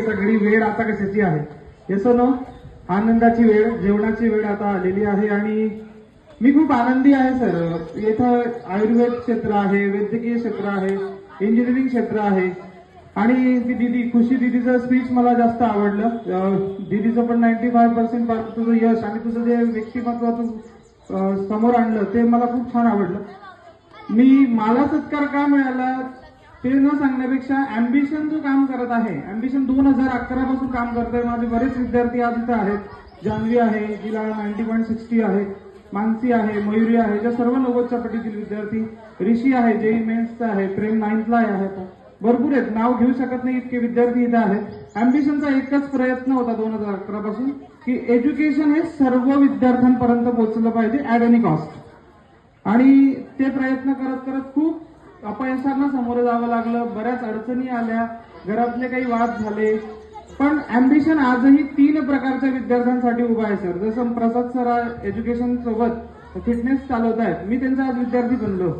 सगळी वेळ आता कशाची आहे, येसो नो, आनंदाची वेळ, जेवणाची वेळ आता आलेली आहे आणि मी खूप आनंदी आहे सर. इथं आयुर्वेद क्षेत्र आहे, वैद्यकीय क्षेत्र आहे, इंजिनिअरिंग क्षेत्र आहे आणि ती दीदी खुशी दीदीचं स्पीच मला जास्त आवडलं. दीदीचं पण 95% तुझं यश आणि तुझं जे व्यक्तिमत्वाचं समोर आणलं ते मला खूप छान आवडलं. मला सत्कार का मिळाला ते न सांगण्यापेक्षा अँबिशन जो काम करत आहे, अँबिशन 2011 पासून काम करत आहे. माझे बरेच विद्यार्थी आज इथे आहेत. जान्हवी आहे जिला 90.60 आहे, मानसी आहे, मयुरी आहे, ज्या सर्व 90च्या पटीतील विद्यार्थी, ऋषी आहे जेई मेन्सचा आहे, प्रेम 9th आहे, भरपूर आहेत, नाव घेऊ शकत नाही इतके विद्यार्थी इथे आहेत. अँबिशनचा एकच प्रयत्न होता 2011 पासून की एज्युकेशन हे सर्व विद्यार्थ्यांपर्यंत पोहोचलं पाहिजे ऍट एनी कॉस्ट. आणि ते प्रयत्न करत करत खूप अपयशांना सामोरं जावं लागलं, बऱ्याच अडचणी आल्या, घरातले काही वाद झाले, पण अँबिशन आजही 3 प्रकारच्या विद्यार्थ्यांसाठी उभा आहे सर. जसं प्रसाद सर एज्युकेशन सोबत फिटनेस चालवत आहेत, मी त्यांचा आज विद्यार्थी बनलो.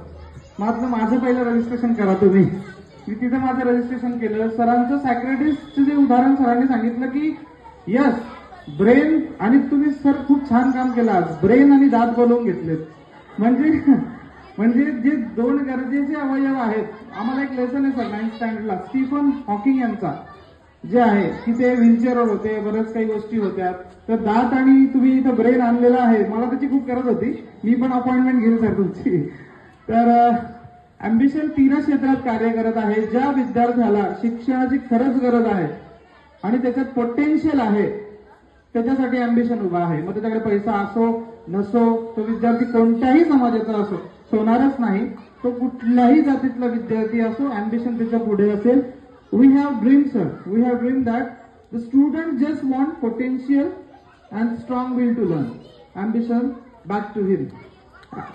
माझं पहिलं रजिस्ट्रेशन करा तुम्ही. मी तिथं माझं रजिस्ट्रेशन केलं. सरांचं सायक्रेटिस्टचं जे उदाहरण सरांनी सांगितलं की यस ब्रेन, आणि तुम्ही सर खूप छान काम केलं आज, ब्रेन आणि दात बोलवून घेतलेत. म्हणजे जे 2 गरजेचे अवयव आहेत. आम्हाला एक लेसन आहे सर 9th स्टँडर्डला स्टीफन हॉकिंग यांचा जे आहे की ते व्हीलचेअरवर होते, बऱ्याच काही गोष्टी होत्या. तर दात आणि तुम्ही इथं ब्रेन आणलेला आहे, मला त्याची खूप गरज होती. मी पण अपॉइंटमेंट घेईल सर तुमची. तर अँबिशन 3 क्षेत्रात कार्य करत आहे. ज्या विद्यार्थ्याला शिक्षणाची खरंच गरज आहे आणि त्याच्यात पोटेन्शियल आहे त्याच्यासाठी अँबिशन उभा आहे. मग त्याच्याकडे पैसा असो नसो, तो विद्यार्थी कोणत्याही समाजाचा असो, सोनारच नाही, तो कुठल्याही जातीतला विद्यार्थी असो, अँबिशन त्याच्या पुढे असेल. We have dream sir, we have dream that the student just want potential and strong will to learn. Ambition back to him.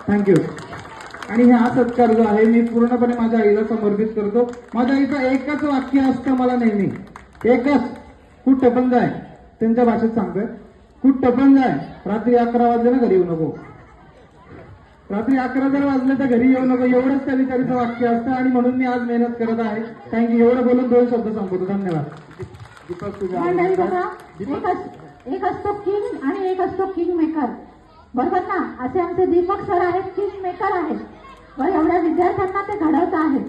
Thank you. आणि हा सत्कार जो आहे मी पूर्णपणे माझ्या आईला समर्पित करतो. माझ्या आईचं एकच वाक्य असतं मला नेहमी, एकच, खूप टपन जाय, त्यांच्या भाषेत सांगतोय, खूप टपन जाय, रात्री 11 वाजले ना घरी येऊ नको, रात्री 11 जर वाजले तर घरी येऊ नको, एवढंच त्या विचारीचं वाक्य असतं. आणि म्हणून मी आज मेहनत करत आहे. थँक्यू. एवढं बोलून 2 शब्द संपवतो. धन्यवाद. एक असतो किंग आणि एक असतो किंग मेकर, बरोबर ना? असे आमचे दीपक सर आहेत, किंग मेकर आहेत. एवढ्या विद्यार्थ्यांना ते घडवत आहेत.